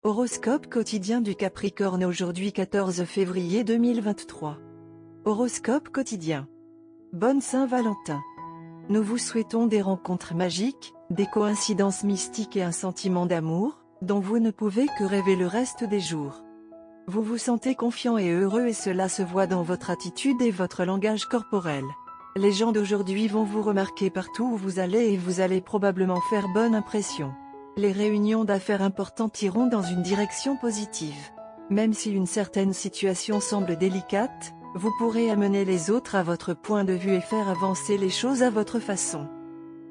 Horoscope quotidien du Capricorne aujourd'hui 14 février 2023. Horoscope quotidien. Bonne Saint-Valentin. Nous vous souhaitons des rencontres magiques, des coïncidences mystiques et un sentiment d'amour, dont vous ne pouvez que rêver le reste des jours. Vous vous sentez confiant et heureux et cela se voit dans votre attitude et votre langage corporel. Les gens d'aujourd'hui vont vous remarquer partout où vous allez et vous allez probablement faire bonne impression. Les réunions d'affaires importantes iront dans une direction positive. Même si une certaine situation semble délicate, vous pourrez amener les autres à votre point de vue et faire avancer les choses à votre façon.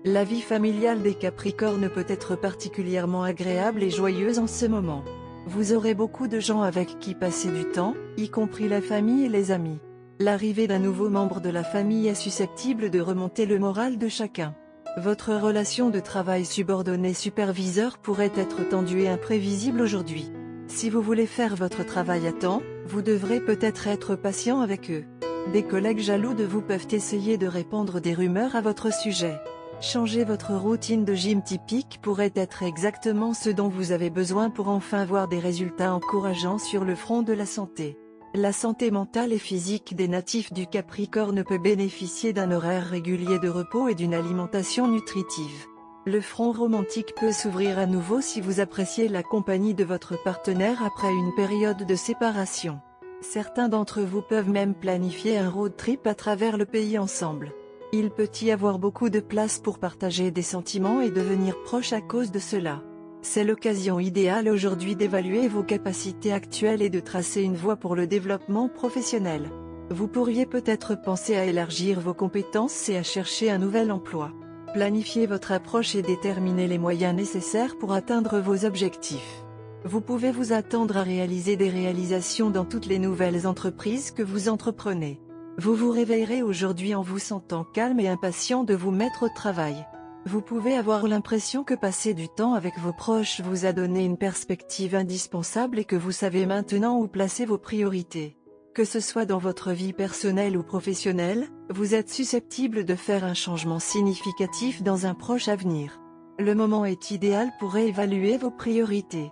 La vie familiale des Capricornes peut être particulièrement agréable et joyeuse en ce moment. Vous aurez beaucoup de gens avec qui passer du temps, y compris la famille et les amis. L'arrivée d'un nouveau membre de la famille est susceptible de remonter le moral de chacun. Votre relation de travail subordonné-superviseur pourrait être tendue et imprévisible aujourd'hui. Si vous voulez faire votre travail à temps, vous devrez peut-être être patient avec eux. Des collègues jaloux de vous peuvent essayer de répandre des rumeurs à votre sujet. Changer votre routine de gym typique pourrait être exactement ce dont vous avez besoin pour enfin voir des résultats encourageants sur le front de la santé. La santé mentale et physique des natifs du Capricorne peut bénéficier d'un horaire régulier de repos et d'une alimentation nutritive. Le front romantique peut s'ouvrir à nouveau si vous appréciez la compagnie de votre partenaire après une période de séparation. Certains d'entre vous peuvent même planifier un road trip à travers le pays ensemble. Il peut y avoir beaucoup de place pour partager des sentiments et devenir proche à cause de cela. C'est l'occasion idéale aujourd'hui d'évaluer vos capacités actuelles et de tracer une voie pour le développement professionnel. Vous pourriez peut-être penser à élargir vos compétences et à chercher un nouvel emploi. Planifiez votre approche et déterminez les moyens nécessaires pour atteindre vos objectifs. Vous pouvez vous attendre à réaliser des réalisations dans toutes les nouvelles entreprises que vous entreprenez. Vous vous réveillerez aujourd'hui en vous sentant calme et impatient de vous mettre au travail. Vous pouvez avoir l'impression que passer du temps avec vos proches vous a donné une perspective indispensable et que vous savez maintenant où placer vos priorités. Que ce soit dans votre vie personnelle ou professionnelle, vous êtes susceptible de faire un changement significatif dans un proche avenir. Le moment est idéal pour réévaluer vos priorités.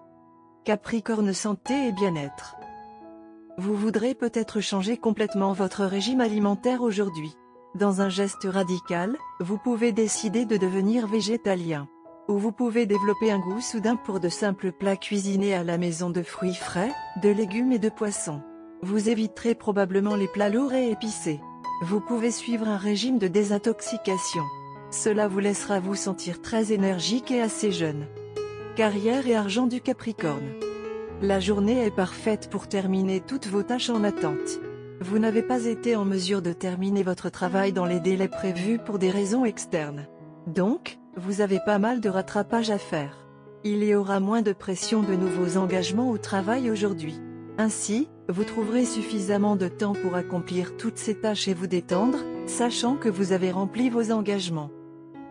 Capricorne santé et bien-être. Vous voudrez peut-être changer complètement votre régime alimentaire aujourd'hui. Dans un geste radical, vous pouvez décider de devenir végétalien. Ou vous pouvez développer un goût soudain pour de simples plats cuisinés à la maison de fruits frais, de légumes et de poissons. Vous éviterez probablement les plats lourds et épicés. Vous pouvez suivre un régime de désintoxication. Cela vous laissera vous sentir très énergique et assez jeune. Carrière et argent du Capricorne. La journée est parfaite pour terminer toutes vos tâches en attente. Vous n'avez pas été en mesure de terminer votre travail dans les délais prévus pour des raisons externes. Donc, vous avez pas mal de rattrapage à faire. Il y aura moins de pression de nouveaux engagements au travail aujourd'hui. Ainsi, vous trouverez suffisamment de temps pour accomplir toutes ces tâches et vous détendre, sachant que vous avez rempli vos engagements.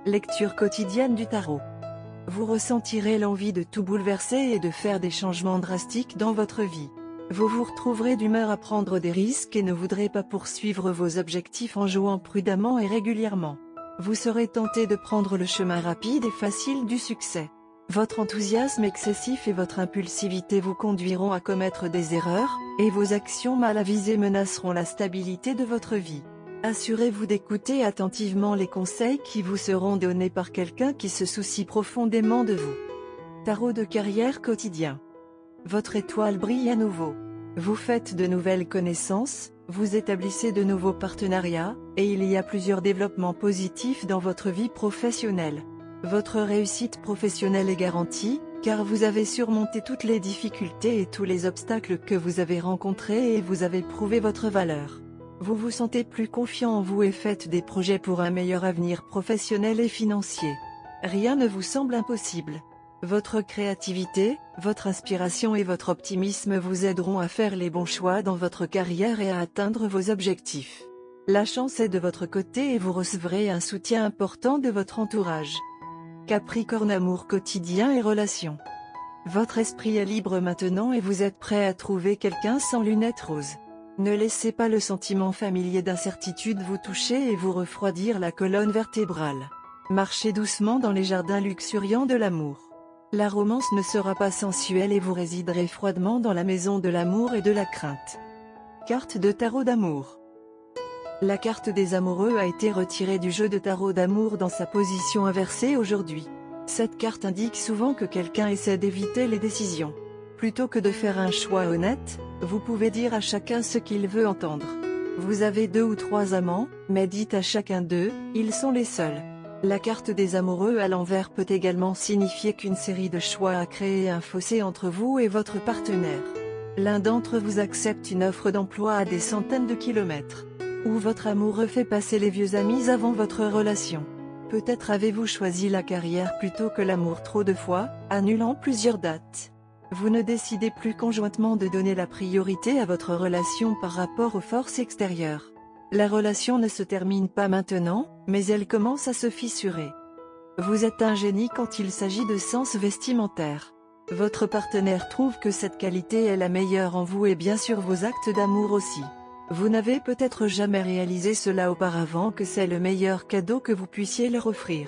Lecture quotidienne du tarot. Vous ressentirez l'envie de tout bouleverser et de faire des changements drastiques dans votre vie. Vous vous retrouverez d'humeur à prendre des risques et ne voudrez pas poursuivre vos objectifs en jouant prudemment et régulièrement. Vous serez tenté de prendre le chemin rapide et facile du succès. Votre enthousiasme excessif et votre impulsivité vous conduiront à commettre des erreurs, et vos actions mal avisées menaceront la stabilité de votre vie. Assurez-vous d'écouter attentivement les conseils qui vous seront donnés par quelqu'un qui se soucie profondément de vous. Tarot de carrière quotidien. Votre étoile brille à nouveau. Vous faites de nouvelles connaissances, vous établissez de nouveaux partenariats, et il y a plusieurs développements positifs dans votre vie professionnelle. Votre réussite professionnelle est garantie, car vous avez surmonté toutes les difficultés et tous les obstacles que vous avez rencontrés et vous avez prouvé votre valeur. Vous vous sentez plus confiant en vous et faites des projets pour un meilleur avenir professionnel et financier. Rien ne vous semble impossible. Votre créativité, votre inspiration et votre optimisme vous aideront à faire les bons choix dans votre carrière et à atteindre vos objectifs. La chance est de votre côté et vous recevrez un soutien important de votre entourage. Capricorne amour quotidien et relations. Votre esprit est libre maintenant et vous êtes prêt à trouver quelqu'un sans lunettes roses. Ne laissez pas le sentiment familier d'incertitude vous toucher et vous refroidir la colonne vertébrale. Marchez doucement dans les jardins luxuriants de l'amour. La romance ne sera pas sensuelle et vous résiderez froidement dans la maison de l'amour et de la crainte. Carte de tarot d'amour. La carte des amoureux a été retirée du jeu de tarot d'amour dans sa position inversée aujourd'hui. Cette carte indique souvent que quelqu'un essaie d'éviter les décisions. Plutôt que de faire un choix honnête, vous pouvez dire à chacun ce qu'il veut entendre. Vous avez 2 ou 3 amants, mais dites à chacun d'eux, ils sont les seuls. La carte des amoureux à l'envers peut également signifier qu'une série de choix a créé un fossé entre vous et votre partenaire. L'un d'entre vous accepte une offre d'emploi à des centaines de kilomètres. Ou votre amoureux fait passer les vieux amis avant votre relation. Peut-être avez-vous choisi la carrière plutôt que l'amour trop de fois, annulant plusieurs dates. Vous ne décidez plus conjointement de donner la priorité à votre relation par rapport aux forces extérieures. La relation ne se termine pas maintenant, mais elle commence à se fissurer. Vous êtes un génie quand il s'agit de sens vestimentaire. Votre partenaire trouve que cette qualité est la meilleure en vous et bien sûr vos actes d'amour aussi. Vous n'avez peut-être jamais réalisé cela auparavant que c'est le meilleur cadeau que vous puissiez leur offrir.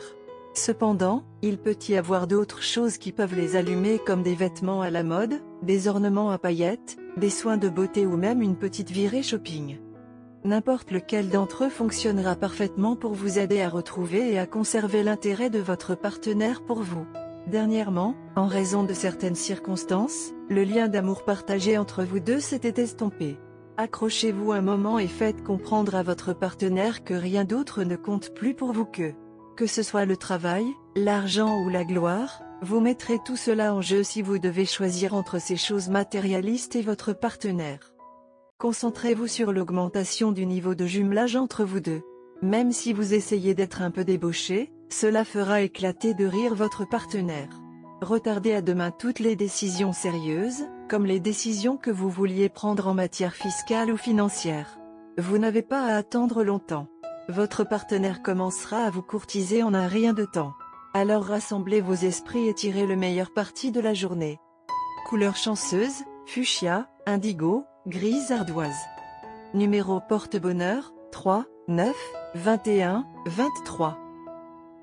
Cependant, il peut y avoir d'autres choses qui peuvent les allumer comme des vêtements à la mode, des ornements à paillettes, des soins de beauté ou même une petite virée shopping. N'importe lequel d'entre eux fonctionnera parfaitement pour vous aider à retrouver et à conserver l'intérêt de votre partenaire pour vous. Dernièrement, en raison de certaines circonstances, le lien d'amour partagé entre vous deux s'était estompé. Accrochez-vous un moment et faites comprendre à votre partenaire que rien d'autre ne compte plus pour vous que ce soit le travail, l'argent ou la gloire, vous mettrez tout cela en jeu si vous devez choisir entre ces choses matérialistes et votre partenaire. Concentrez-vous sur l'augmentation du niveau de jumelage entre vous deux. Même si vous essayez d'être un peu débauché, cela fera éclater de rire votre partenaire. Retardez à demain toutes les décisions sérieuses, comme les décisions que vous vouliez prendre en matière fiscale ou financière. Vous n'avez pas à attendre longtemps. Votre partenaire commencera à vous courtiser en un rien de temps. Alors rassemblez vos esprits et tirez le meilleur parti de la journée. Couleur chanceuse, fuchsia, indigo, grise ardoise. Numéro porte-bonheur, 3, 9, 21, 23.